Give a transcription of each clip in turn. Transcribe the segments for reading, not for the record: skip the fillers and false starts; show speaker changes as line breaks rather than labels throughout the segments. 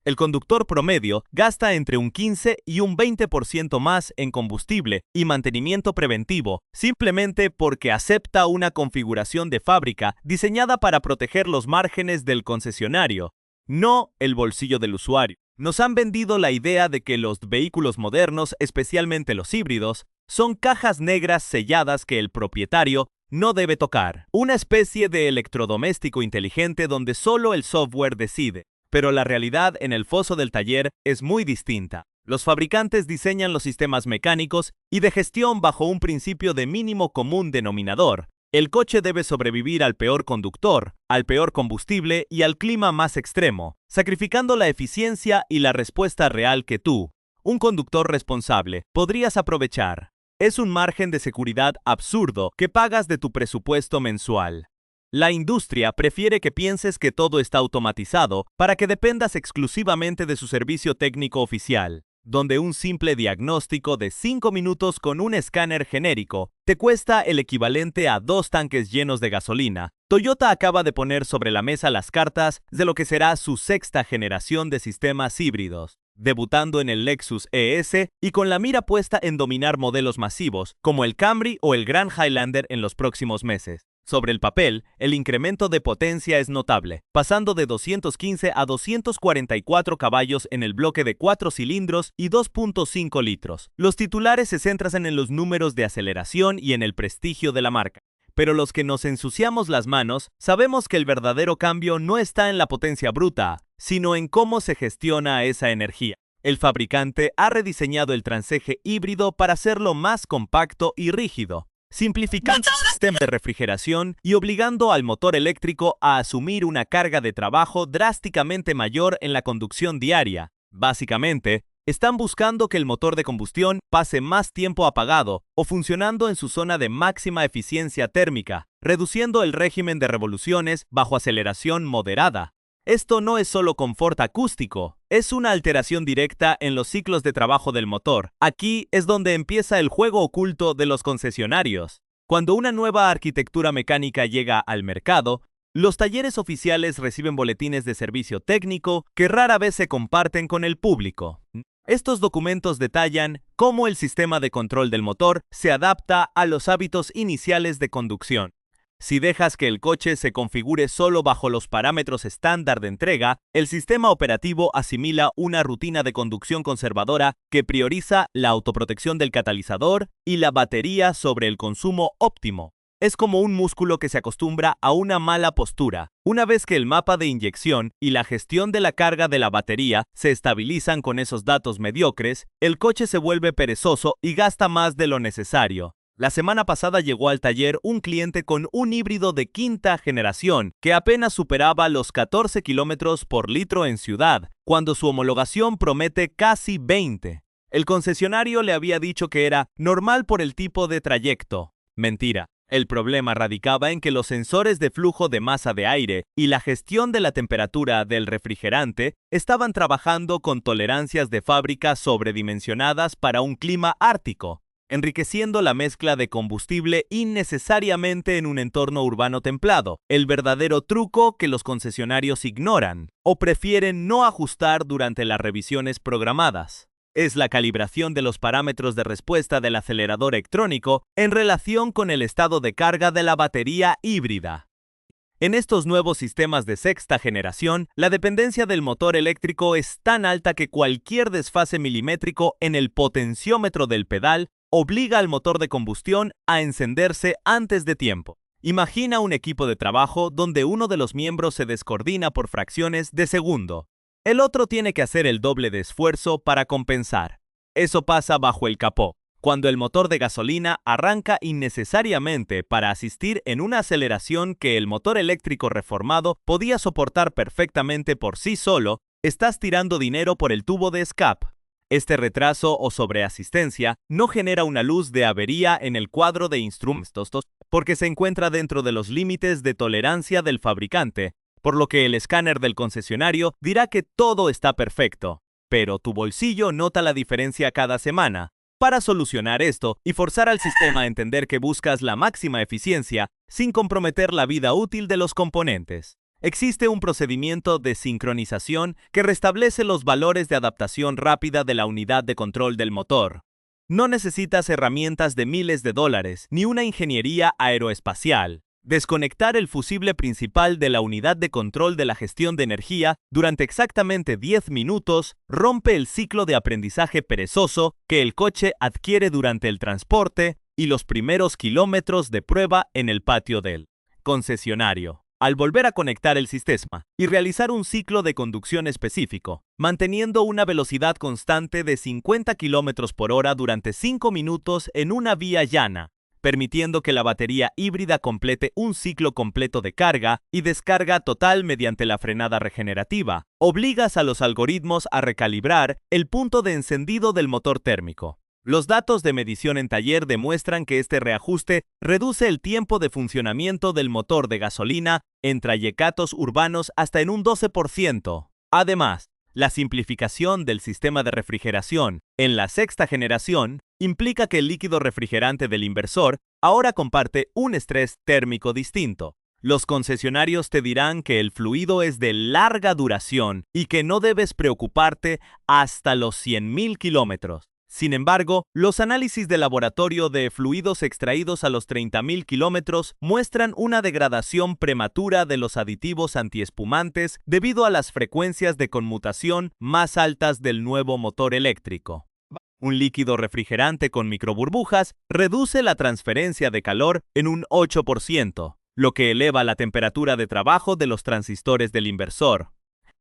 El conductor promedio gasta entre un 15 y un 20% más en combustible y mantenimiento preventivo, simplemente porque acepta una configuración de fábrica diseñada para proteger los márgenes del concesionario, no el bolsillo del usuario. Nos han vendido la idea de que los vehículos modernos, especialmente los híbridos, son cajas negras selladas que el propietario no debe tocar. Una especie de electrodoméstico inteligente donde solo el software decide. Pero la realidad en el foso del taller es muy distinta. Los fabricantes diseñan los sistemas mecánicos y de gestión bajo un principio de mínimo común denominador. El coche debe sobrevivir al peor conductor, al peor combustible y al clima más extremo, sacrificando la eficiencia y la respuesta real que tú, un conductor responsable, podrías aprovechar. Es un margen de seguridad absurdo que pagas de tu presupuesto mensual. La industria prefiere que pienses que todo está automatizado para que dependas exclusivamente de su servicio técnico oficial, donde un simple diagnóstico de 5 minutos con un escáner genérico te cuesta el equivalente a 2 tanques llenos de gasolina. Toyota acaba de poner sobre la mesa las cartas de lo que será su sexta generación de sistemas híbridos, debutando en el Lexus ES y con la mira puesta en dominar modelos masivos como el Camry o el Grand Highlander en los próximos meses. Sobre el papel, el incremento de potencia es notable, pasando de 215 a 244 caballos en el bloque de 4 cilindros y 2.5 litros. Los titulares se centran en los números de aceleración y en el prestigio de la marca. Pero los que nos ensuciamos las manos, sabemos que el verdadero cambio no está en la potencia bruta, sino en cómo se gestiona esa energía. El fabricante ha rediseñado el transeje híbrido para hacerlo más compacto y rígido, simplificando el sistema de refrigeración y obligando al motor eléctrico a asumir una carga de trabajo drásticamente mayor en la conducción diaria. Básicamente, están buscando que el motor de combustión pase más tiempo apagado o funcionando en su zona de máxima eficiencia térmica, reduciendo el régimen de revoluciones bajo aceleración moderada. Esto no es solo confort acústico, es una alteración directa en los ciclos de trabajo del motor. Aquí es donde empieza el juego oculto de los concesionarios. Cuando una nueva arquitectura mecánica llega al mercado, los talleres oficiales reciben boletines de servicio técnico que rara vez se comparten con el público. Estos documentos detallan cómo el sistema de control del motor se adapta a los hábitos iniciales de conducción. Si dejas que el coche se configure solo bajo los parámetros estándar de entrega, el sistema operativo asimila una rutina de conducción conservadora que prioriza la autoprotección del catalizador y la batería sobre el consumo óptimo. Es como un músculo que se acostumbra a una mala postura. Una vez que el mapa de inyección y la gestión de la carga de la batería se estabilizan con esos datos mediocres, el coche se vuelve perezoso y gasta más de lo necesario. La semana pasada llegó al taller un cliente con un híbrido de quinta generación que apenas superaba los 14 kilómetros por litro en ciudad, cuando su homologación promete casi 20. El concesionario le había dicho que era normal por el tipo de trayecto. Mentira. El problema radicaba en que los sensores de flujo de masa de aire y la gestión de la temperatura del refrigerante estaban trabajando con tolerancias de fábrica sobredimensionadas para un clima ártico, enriqueciendo la mezcla de combustible innecesariamente en un entorno urbano templado, el verdadero truco que los concesionarios ignoran o prefieren no ajustar durante las revisiones programadas. Es la calibración de los parámetros de respuesta del acelerador electrónico en relación con el estado de carga de la batería híbrida. En estos nuevos sistemas de sexta generación, la dependencia del motor eléctrico es tan alta que cualquier desfase milimétrico en el potenciómetro del pedal obliga al motor de combustión a encenderse antes de tiempo. Imagina un equipo de trabajo donde uno de los miembros se descoordina por fracciones de segundo. El otro tiene que hacer el doble de esfuerzo para compensar. Eso pasa bajo el capó, cuando el motor de gasolina arranca innecesariamente para asistir en una aceleración que el motor eléctrico reformado podía soportar perfectamente por sí solo. Estás tirando dinero por el tubo de escape. Este retraso o sobreasistencia no genera una luz de avería en el cuadro de instrumentos porque se encuentra dentro de los límites de tolerancia del fabricante, por lo que el escáner del concesionario dirá que todo está perfecto. Pero tu bolsillo nota la diferencia cada semana. Para solucionar esto y forzar al sistema a entender que buscas la máxima eficiencia sin comprometer la vida útil de los componentes, Existe un procedimiento de sincronización que restablece los valores de adaptación rápida de la unidad de control del motor. No necesitas herramientas de miles de dólares ni una ingeniería aeroespacial. Desconectar el fusible principal de la unidad de control de la gestión de energía durante exactamente 10 minutos rompe el ciclo de aprendizaje perezoso que el coche adquiere durante el transporte y los primeros kilómetros de prueba en el patio del concesionario. Al volver a conectar el sistema y realizar un ciclo de conducción específico, manteniendo una velocidad constante de 50 km por hora durante 5 minutos en una vía llana, permitiendo que la batería híbrida complete un ciclo completo de carga y descarga total mediante la frenada regenerativa, obligas a los algoritmos a recalibrar el punto de encendido del motor térmico. Los datos de medición en taller demuestran que este reajuste reduce el tiempo de funcionamiento del motor de gasolina en trayectos urbanos hasta en un 12%. Además, la simplificación del sistema de refrigeración en la sexta generación implica que el líquido refrigerante del inversor ahora comparte un estrés térmico distinto. Los concesionarios te dirán que el fluido es de larga duración y que no debes preocuparte hasta los 100.000 kilómetros. Sin embargo, los análisis de laboratorio de fluidos extraídos a los 30.000 kilómetros muestran una degradación prematura de los aditivos antiespumantes debido a las frecuencias de conmutación más altas del nuevo motor eléctrico. Un líquido refrigerante con microburbujas reduce la transferencia de calor en un 8%, lo que eleva la temperatura de trabajo de los transistores del inversor.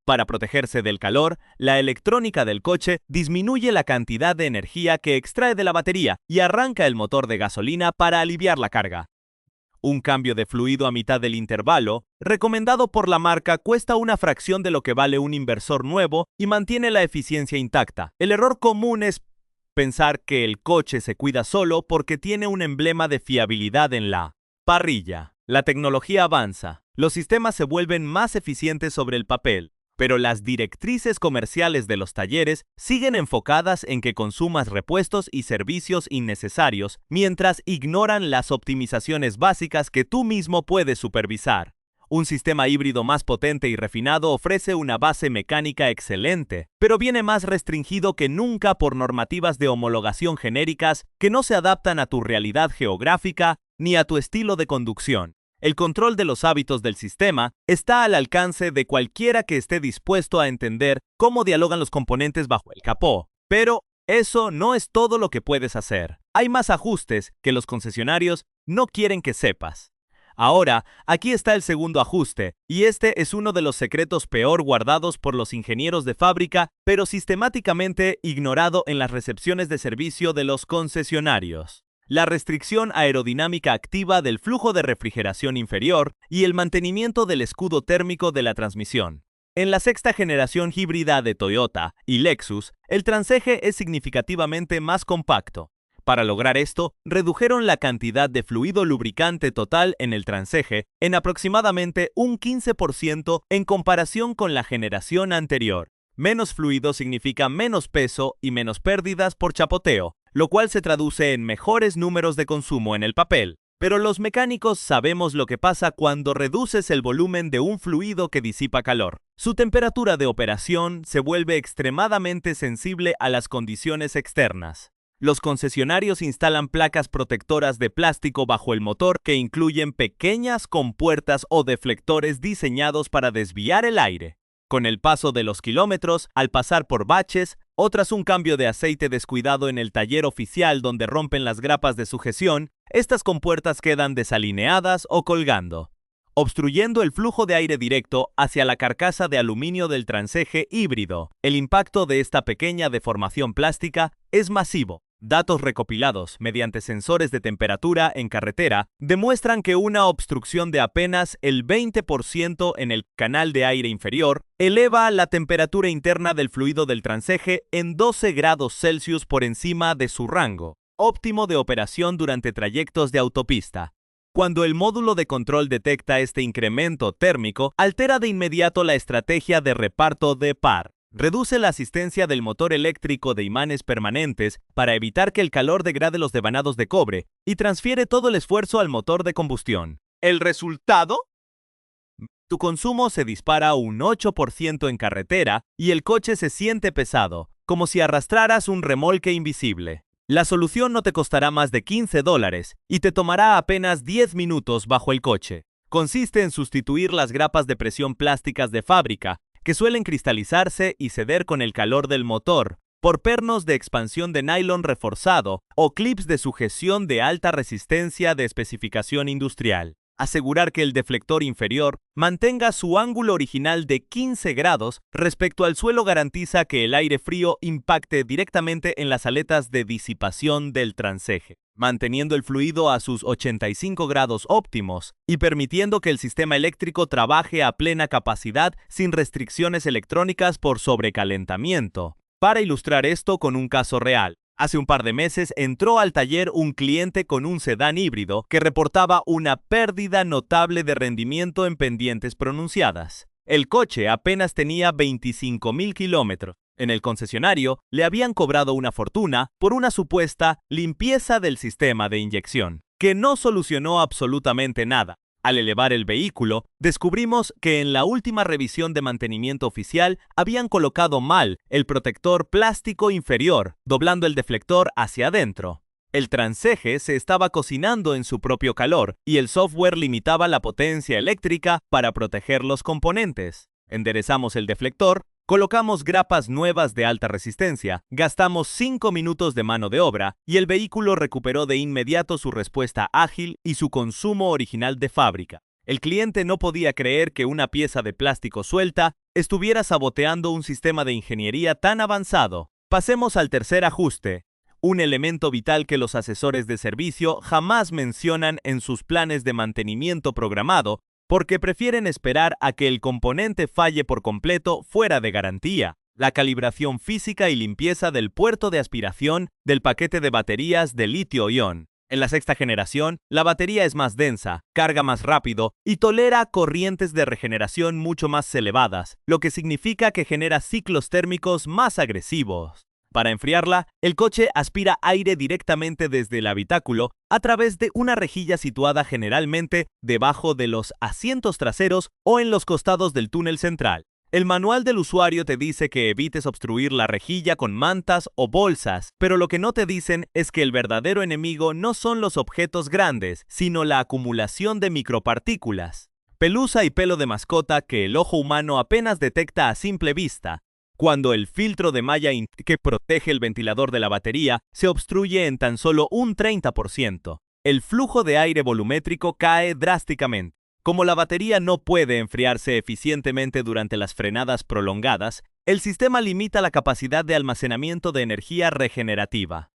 Para protegerse del calor, la electrónica del coche disminuye la cantidad de energía que extrae de la batería y arranca el motor de gasolina para aliviar la carga. Un cambio de fluido a mitad del intervalo, recomendado por la marca, cuesta una fracción de lo que vale un inversor nuevo y mantiene la eficiencia intacta. El error común es pensar que el coche se cuida solo porque tiene un emblema de fiabilidad en la parrilla. La tecnología avanza, los sistemas se vuelven más eficientes sobre el papel, pero las directrices comerciales de los talleres siguen enfocadas en que consumas repuestos y servicios innecesarios mientras ignoran las optimizaciones básicas que tú mismo puedes supervisar. Un sistema híbrido más potente y refinado ofrece una base mecánica excelente, pero viene más restringido que nunca por normativas de homologación genéricas que no se adaptan a tu realidad geográfica ni a tu estilo de conducción. El control de los hábitos del sistema está al alcance de cualquiera que esté dispuesto a entender cómo dialogan los componentes bajo el capó. Pero eso no es todo lo que puedes hacer. Hay más ajustes que los concesionarios no quieren que sepas. Ahora, aquí está el segundo ajuste, y este es uno de los secretos peor guardados por los ingenieros de fábrica, pero sistemáticamente ignorado en las recepciones de servicio de los concesionarios. La restricción aerodinámica activa del flujo de refrigeración inferior y el mantenimiento del escudo térmico de la transmisión. En la sexta generación híbrida de Toyota y Lexus, el transeje es significativamente más compacto. Para lograr esto, redujeron la cantidad de fluido lubricante total en el transeje en aproximadamente un 15% en comparación con la generación anterior. Menos fluido significa menos peso y menos pérdidas por chapoteo, lo cual se traduce en mejores números de consumo en el papel. Pero los mecánicos sabemos lo que pasa cuando reduces el volumen de un fluido que disipa calor. Su temperatura de operación se vuelve extremadamente sensible a las condiciones externas. Los concesionarios instalan placas protectoras de plástico bajo el motor que incluyen pequeñas compuertas o deflectores diseñados para desviar el aire. Con el paso de los kilómetros, al pasar por baches, o tras un cambio de aceite descuidado en el taller oficial donde rompen las grapas de sujeción, estas compuertas quedan desalineadas o colgando, obstruyendo el flujo de aire directo hacia la carcasa de aluminio del transeje híbrido. El impacto de esta pequeña deformación plástica es masivo. Datos recopilados mediante sensores de temperatura en carretera demuestran que una obstrucción de apenas el 20% en el canal de aire inferior eleva la temperatura interna del fluido del transeje en 12 grados Celsius por encima de su rango óptimo de operación durante trayectos de autopista. Cuando el módulo de control detecta este incremento térmico, altera de inmediato la estrategia de reparto de par. Reduce la asistencia del motor eléctrico de imanes permanentes para evitar que el calor degrade los devanados de cobre y transfiere todo el esfuerzo al motor de combustión. ¿El resultado? Tu consumo se dispara un 8% en carretera y el coche se siente pesado, como si arrastraras un remolque invisible. La solución no te costará más de $15 y te tomará apenas 10 minutos bajo el coche. Consiste en sustituir las grapas de presión plásticas de fábrica, que suelen cristalizarse y ceder con el calor del motor, por pernos de expansión de nylon reforzado o clips de sujeción de alta resistencia de especificación industrial. Asegurar que el deflector inferior mantenga su ángulo original de 15 grados respecto al suelo garantiza que el aire frío impacte directamente en las aletas de disipación del transeje, manteniendo el fluido a sus 85 grados óptimos y permitiendo que el sistema eléctrico trabaje a plena capacidad sin restricciones electrónicas por sobrecalentamiento. Para ilustrar esto con un caso real, hace un par de meses entró al taller un cliente con un sedán híbrido que reportaba una pérdida notable de rendimiento en pendientes pronunciadas. El coche apenas tenía 25,000 kilómetros. En el concesionario le habían cobrado una fortuna por una supuesta limpieza del sistema de inyección, que no solucionó absolutamente nada. Al elevar el vehículo, descubrimos que en la última revisión de mantenimiento oficial habían colocado mal el protector plástico inferior, doblando el deflector hacia adentro. El transeje se estaba cocinando en su propio calor y el software limitaba la potencia eléctrica para proteger los componentes. Enderezamos el deflector, colocamos grapas nuevas de alta resistencia, gastamos 5 minutos de mano de obra y el vehículo recuperó de inmediato su respuesta ágil y su consumo original de fábrica. El cliente no podía creer que una pieza de plástico suelta estuviera saboteando un sistema de ingeniería tan avanzado. Pasemos al tercer ajuste, un elemento vital que los asesores de servicio jamás mencionan en sus planes de mantenimiento programado, porque prefieren esperar a que el componente falle por completo fuera de garantía. La calibración física y limpieza del puerto de aspiración del paquete de baterías de litio-ion. En la sexta generación, la batería es más densa, carga más rápido y tolera corrientes de regeneración mucho más elevadas, lo que significa que genera ciclos térmicos más agresivos. Para enfriarla, el coche aspira aire directamente desde el habitáculo a través de una rejilla situada generalmente debajo de los asientos traseros o en los costados del túnel central. El manual del usuario te dice que evites obstruir la rejilla con mantas o bolsas, pero lo que no te dicen es que el verdadero enemigo no son los objetos grandes, sino la acumulación de micropartículas. Pelusa y pelo de mascota que el ojo humano apenas detecta a simple vista. Cuando el filtro de malla que protege el ventilador de la batería se obstruye en tan solo un 30%, el flujo de aire volumétrico cae drásticamente. Como la batería no puede enfriarse eficientemente durante las frenadas prolongadas, el sistema limita la capacidad de almacenamiento de energía regenerativa.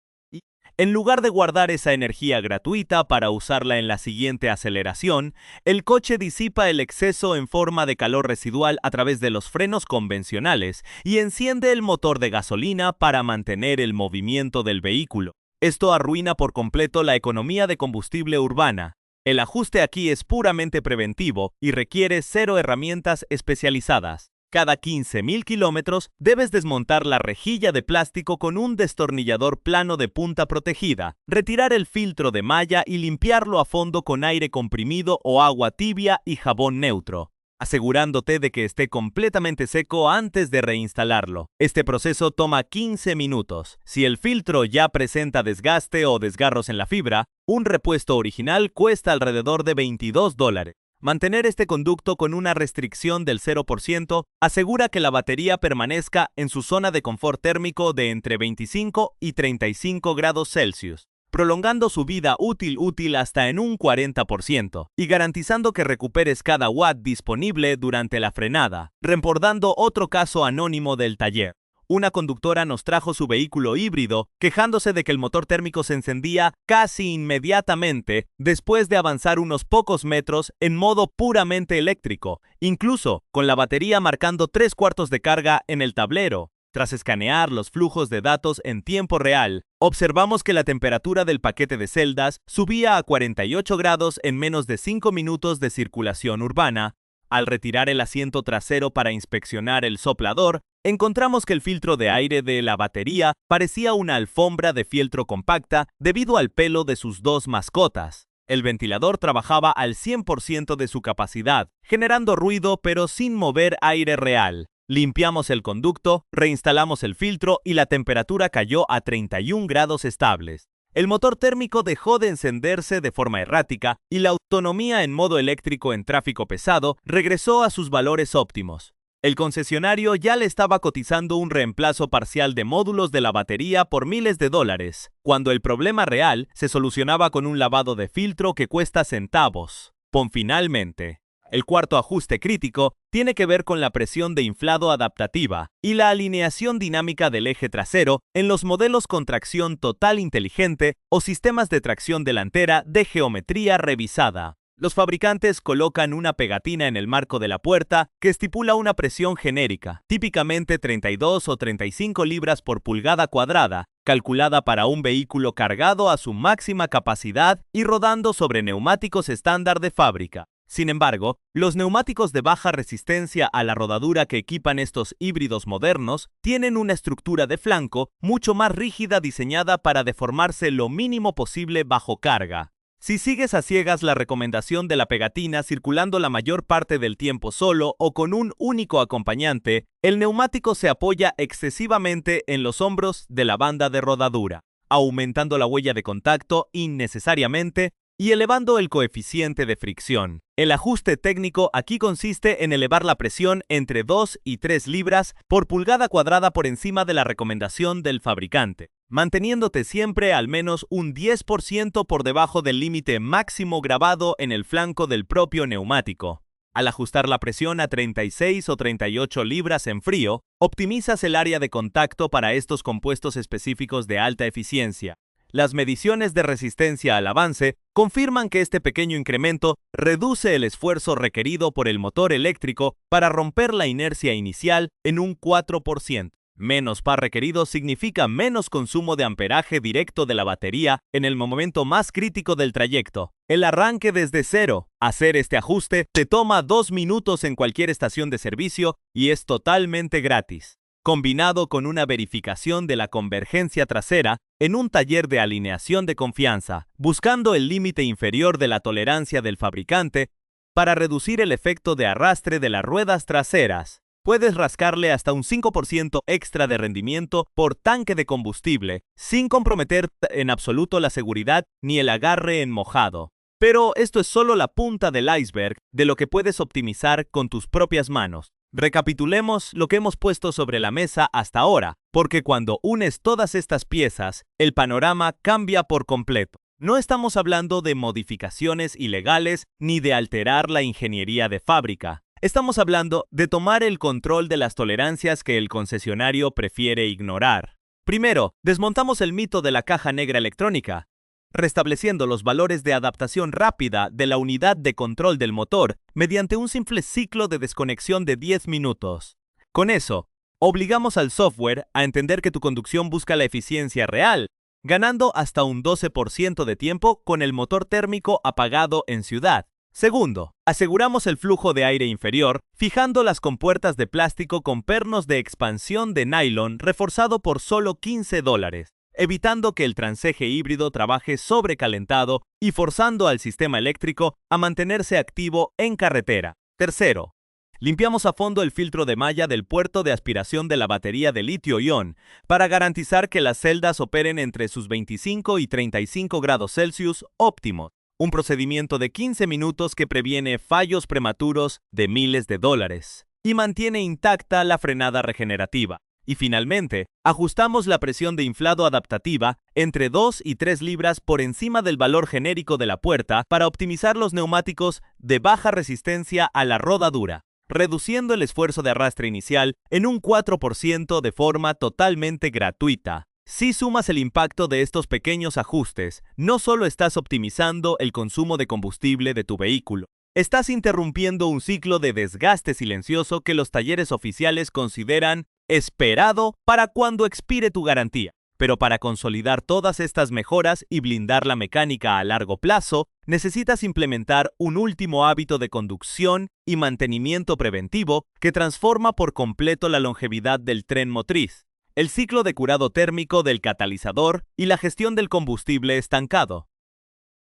En lugar de guardar esa energía gratuita para usarla en la siguiente aceleración, el coche disipa el exceso en forma de calor residual a través de los frenos convencionales y enciende el motor de gasolina para mantener el movimiento del vehículo. Esto arruina por completo la economía de combustible urbana. El ajuste aquí es puramente preventivo y requiere 0 herramientas especializadas. Cada 15,000 kilómetros debes desmontar la rejilla de plástico con un destornillador plano de punta protegida, retirar el filtro de malla y limpiarlo a fondo con aire comprimido o agua tibia y jabón neutro, asegurándote de que esté completamente seco antes de reinstalarlo. Este proceso toma 15 minutos. Si el filtro ya presenta desgaste o desgarros en la fibra, un repuesto original cuesta alrededor de $22. Mantener este conducto con una restricción del 0% asegura que la batería permanezca en su zona de confort térmico de entre 25 y 35 grados Celsius, prolongando su vida útil hasta en un 40% y garantizando que recuperes cada watt disponible durante la frenada. Recordando otro caso anónimo del taller. Una conductora nos trajo su vehículo híbrido, quejándose de que el motor térmico se encendía casi inmediatamente después de avanzar unos pocos metros en modo puramente eléctrico, incluso con la batería marcando 3/4 de carga en el tablero. Tras escanear los flujos de datos en tiempo real, observamos que la temperatura del paquete de celdas subía a 48 grados en menos de 5 minutos de circulación urbana. Al retirar el asiento trasero para inspeccionar el soplador, encontramos que el filtro de aire de la batería parecía una alfombra de fieltro compacta debido al pelo de sus dos mascotas. El ventilador trabajaba al 100% de su capacidad, generando ruido pero sin mover aire real. Limpiamos el conducto, reinstalamos el filtro y la temperatura cayó a 31 grados estables. El motor térmico dejó de encenderse de forma errática y la autonomía en modo eléctrico en tráfico pesado regresó a sus valores óptimos. El concesionario ya le estaba cotizando un reemplazo parcial de módulos de la batería por miles de dólares, cuando el problema real se solucionaba con un lavado de filtro que cuesta centavos. Finalmente, el cuarto ajuste crítico tiene que ver con la presión de inflado adaptativa y la alineación dinámica del eje trasero en los modelos con tracción total inteligente o sistemas de tracción delantera de geometría revisada. Los fabricantes colocan una pegatina en el marco de la puerta que estipula una presión genérica, típicamente 32 o 35 libras por pulgada cuadrada, calculada para un vehículo cargado a su máxima capacidad y rodando sobre neumáticos estándar de fábrica. Sin embargo, los neumáticos de baja resistencia a la rodadura que equipan estos híbridos modernos tienen una estructura de flanco mucho más rígida diseñada para deformarse lo mínimo posible bajo carga. Si sigues a ciegas la recomendación de la pegatina circulando la mayor parte del tiempo solo o con un único acompañante, el neumático se apoya excesivamente en los hombros de la banda de rodadura, aumentando la huella de contacto innecesariamente y elevando el coeficiente de fricción. El ajuste técnico aquí consiste en elevar la presión entre 2 y 3 libras por pulgada cuadrada por encima de la recomendación del fabricante, manteniéndote siempre al menos un 10% por debajo del límite máximo grabado en el flanco del propio neumático. Al ajustar la presión a 36 o 38 libras en frío, optimizas el área de contacto para estos compuestos específicos de alta eficiencia. Las mediciones de resistencia al avance confirman que este pequeño incremento reduce el esfuerzo requerido por el motor eléctrico para romper la inercia inicial en un 4%. Menos par requerido significa menos consumo de amperaje directo de la batería en el momento más crítico del trayecto, el arranque desde cero. Hacer este ajuste te toma 2 minutos en cualquier estación de servicio y es totalmente gratis. Combinado con una verificación de la convergencia trasera en un taller de alineación de confianza, buscando el límite inferior de la tolerancia del fabricante para reducir el efecto de arrastre de las ruedas traseras. Puedes rascarle hasta un 5% extra de rendimiento por tanque de combustible, sin comprometer en absoluto la seguridad ni el agarre en mojado. Pero esto es solo la punta del iceberg de lo que puedes optimizar con tus propias manos. Recapitulemos lo que hemos puesto sobre la mesa hasta ahora, porque cuando unes todas estas piezas, el panorama cambia por completo. No estamos hablando de modificaciones ilegales ni de alterar la ingeniería de fábrica. Estamos hablando de tomar el control de las tolerancias que el concesionario prefiere ignorar. Primero, desmontamos el mito de la caja negra electrónica, restableciendo los valores de adaptación rápida de la unidad de control del motor mediante un simple ciclo de desconexión de 10 minutos. Con eso, obligamos al software a entender que tu conducción busca la eficiencia real, ganando hasta un 12% de tiempo con el motor térmico apagado en ciudad. Segundo, aseguramos el flujo de aire inferior fijando las compuertas de plástico con pernos de expansión de nylon reforzado por solo $15. Evitando que el transeje híbrido trabaje sobrecalentado y forzando al sistema eléctrico a mantenerse activo en carretera. Tercero, limpiamos a fondo el filtro de malla del puerto de aspiración de la batería de litio-ion para garantizar que las celdas operen entre sus 25 y 35 grados Celsius óptimos. Un procedimiento de 15 minutos que previene fallos prematuros de miles de dólares y mantiene intacta la frenada regenerativa. Y finalmente, ajustamos la presión de inflado adaptativa entre 2 y 3 libras por encima del valor genérico de la puerta para optimizar los neumáticos de baja resistencia a la rodadura, reduciendo el esfuerzo de arrastre inicial en un 4% de forma totalmente gratuita. Si sumas el impacto de estos pequeños ajustes, no solo estás optimizando el consumo de combustible de tu vehículo, estás interrumpiendo un ciclo de desgaste silencioso que los talleres oficiales consideran esperado para cuando expire tu garantía. Pero para consolidar todas estas mejoras y blindar la mecánica a largo plazo, necesitas implementar un último hábito de conducción y mantenimiento preventivo que transforma por completo la longevidad del tren motriz: el ciclo de curado térmico del catalizador y la gestión del combustible estancado.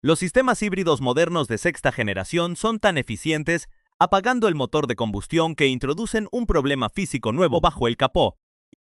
Los sistemas híbridos modernos de sexta generación son tan eficientes, apagando el motor de combustión, que introducen un problema físico nuevo bajo el capó: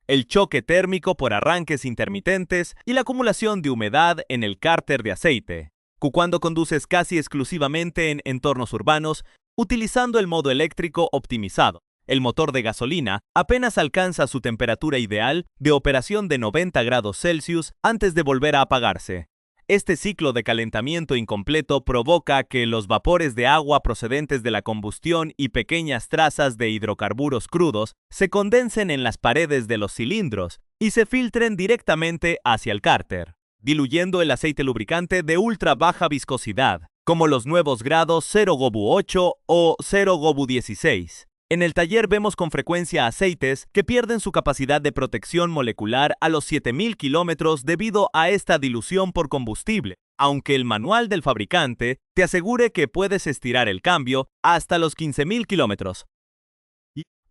el choque térmico por arranques intermitentes y la acumulación de humedad en el cárter de aceite. Cuando conduces casi exclusivamente en entornos urbanos, utilizando el modo eléctrico optimizado, el motor de gasolina apenas alcanza su temperatura ideal de operación de 90 grados Celsius antes de volver a apagarse. Este ciclo de calentamiento incompleto provoca que los vapores de agua procedentes de la combustión y pequeñas trazas de hidrocarburos crudos se condensen en las paredes de los cilindros y se filtren directamente hacia el cárter, diluyendo el aceite lubricante de ultra baja viscosidad, como los nuevos grados 0GOBU8 o 0GOBU16. En el taller vemos con frecuencia aceites que pierden su capacidad de protección molecular a los 7000 kilómetros debido a esta dilución por combustible, aunque el manual del fabricante te asegure que puedes estirar el cambio hasta los 15000 kilómetros.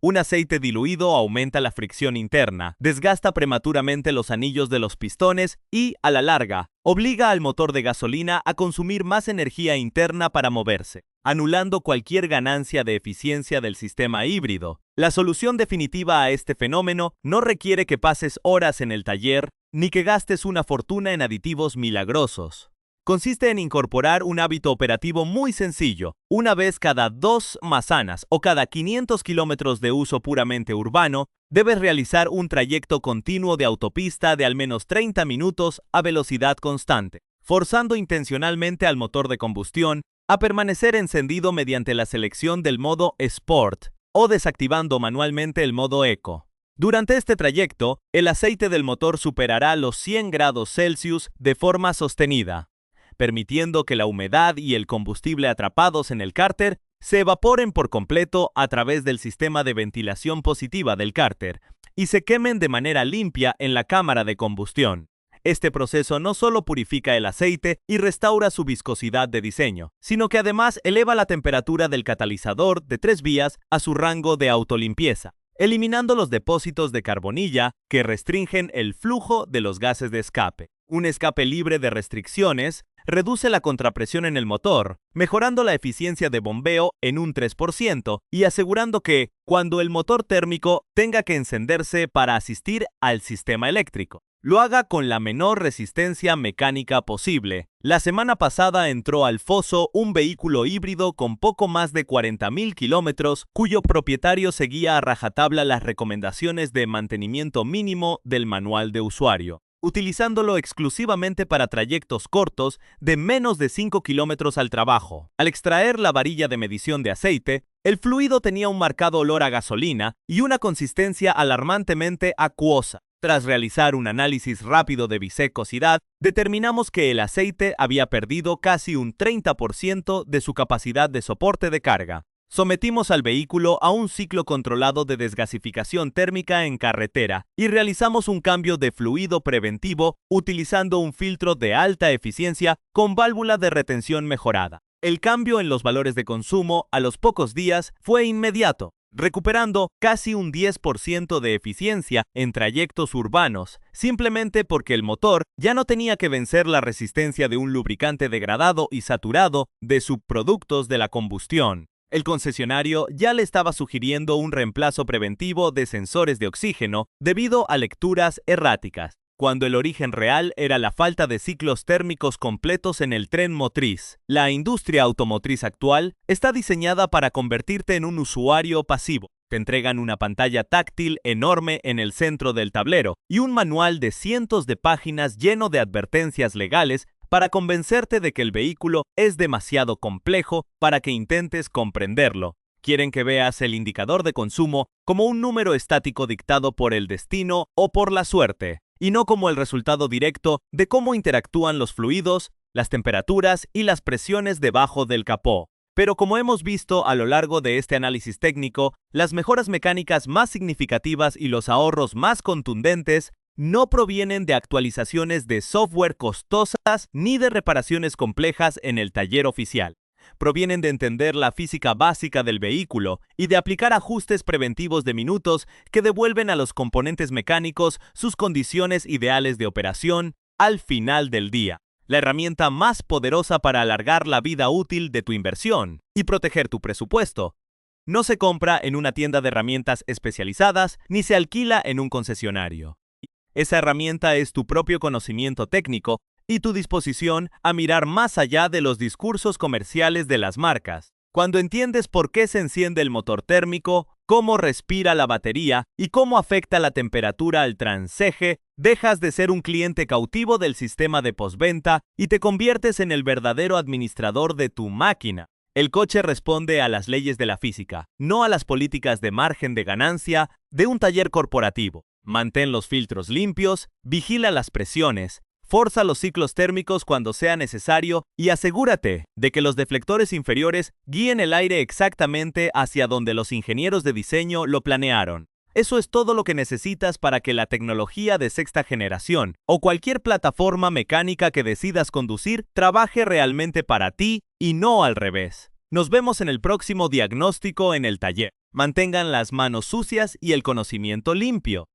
Un aceite diluido aumenta la fricción interna, desgasta prematuramente los anillos de los pistones y, a la larga, obliga al motor de gasolina a consumir más energía interna para moverse, anulando cualquier ganancia de eficiencia del sistema híbrido. La solución definitiva a este fenómeno no requiere que pases horas en el taller ni que gastes una fortuna en aditivos milagrosos. Consiste en incorporar un hábito operativo muy sencillo. Una vez cada 2 manzanas o cada 500 kilómetros de uso puramente urbano, debes realizar un trayecto continuo de autopista de al menos 30 minutos a velocidad constante, forzando intencionalmente al motor de combustión a permanecer encendido mediante la selección del modo Sport o desactivando manualmente el modo Eco. Durante este trayecto, el aceite del motor superará los 100 grados Celsius de forma sostenida, permitiendo que la humedad y el combustible atrapados en el cárter se evaporen por completo a través del sistema de ventilación positiva del cárter y se quemen de manera limpia en la cámara de combustión. Este proceso no solo purifica el aceite y restaura su viscosidad de diseño, sino que además eleva la temperatura del catalizador de 3 vías a su rango de autolimpieza, eliminando los depósitos de carbonilla que restringen el flujo de los gases de escape. Un escape libre de restricciones reduce la contrapresión en el motor, mejorando la eficiencia de bombeo en un 3% y asegurando que, cuando el motor térmico tenga que encenderse para asistir al sistema eléctrico, lo haga con la menor resistencia mecánica posible. La semana pasada entró al foso un vehículo híbrido con poco más de 40.000 kilómetros, cuyo propietario seguía a rajatabla las recomendaciones de mantenimiento mínimo del manual de usuario, utilizándolo exclusivamente para trayectos cortos de menos de 5 kilómetros al trabajo. Al extraer la varilla de medición de aceite, el fluido tenía un marcado olor a gasolina y una consistencia alarmantemente acuosa. Tras realizar un análisis rápido de viscosidad, determinamos que el aceite había perdido casi un 30% de su capacidad de soporte de carga. Sometimos al vehículo a un ciclo controlado de desgasificación térmica en carretera y realizamos un cambio de fluido preventivo utilizando un filtro de alta eficiencia con válvula de retención mejorada. El cambio en los valores de consumo a los pocos días fue inmediato, recuperando casi un 10% de eficiencia en trayectos urbanos, simplemente porque el motor ya no tenía que vencer la resistencia de un lubricante degradado y saturado de subproductos de la combustión. El concesionario ya le estaba sugiriendo un reemplazo preventivo de sensores de oxígeno debido a lecturas erráticas, cuando el origen real era la falta de ciclos térmicos completos en el tren motriz. La industria automotriz actual está diseñada para convertirte en un usuario pasivo. Te entregan una pantalla táctil enorme en el centro del tablero y un manual de cientos de páginas lleno de advertencias legales para convencerte de que el vehículo es demasiado complejo para que intentes comprenderlo. Quieren que veas el indicador de consumo como un número estático dictado por el destino o por la suerte, y no como el resultado directo de cómo interactúan los fluidos, las temperaturas y las presiones debajo del capó. Pero como hemos visto a lo largo de este análisis técnico, las mejoras mecánicas más significativas y los ahorros más contundentes no provienen de actualizaciones de software costosas ni de reparaciones complejas en el taller oficial. Provienen de entender la física básica del vehículo y de aplicar ajustes preventivos de minutos que devuelven a los componentes mecánicos sus condiciones ideales de operación al final del día. la herramienta más poderosa para alargar la vida útil de tu inversión y proteger tu presupuesto. No se compra en una tienda de herramientas especializadas ni se alquila en un concesionario. Esa herramienta es tu propio conocimiento técnico y tu disposición a mirar más allá de los discursos comerciales de las marcas. Cuando entiendes por qué se enciende el motor térmico, cómo respira la batería y cómo afecta la temperatura al transeje, dejas de ser un cliente cautivo del sistema de postventa y te conviertes en el verdadero administrador de tu máquina. El coche responde a las leyes de la física, no a las políticas de margen de ganancia de un taller corporativo. Mantén los filtros limpios, vigila las presiones, forza los ciclos térmicos cuando sea necesario y asegúrate de que los deflectores inferiores guíen el aire exactamente hacia donde los ingenieros de diseño lo planearon. Eso es todo lo que necesitas para que la tecnología de sexta generación o cualquier plataforma mecánica que decidas conducir trabaje realmente para ti y no al revés. Nos vemos en el próximo diagnóstico en el taller. Mantengan las manos sucias y el conocimiento limpio.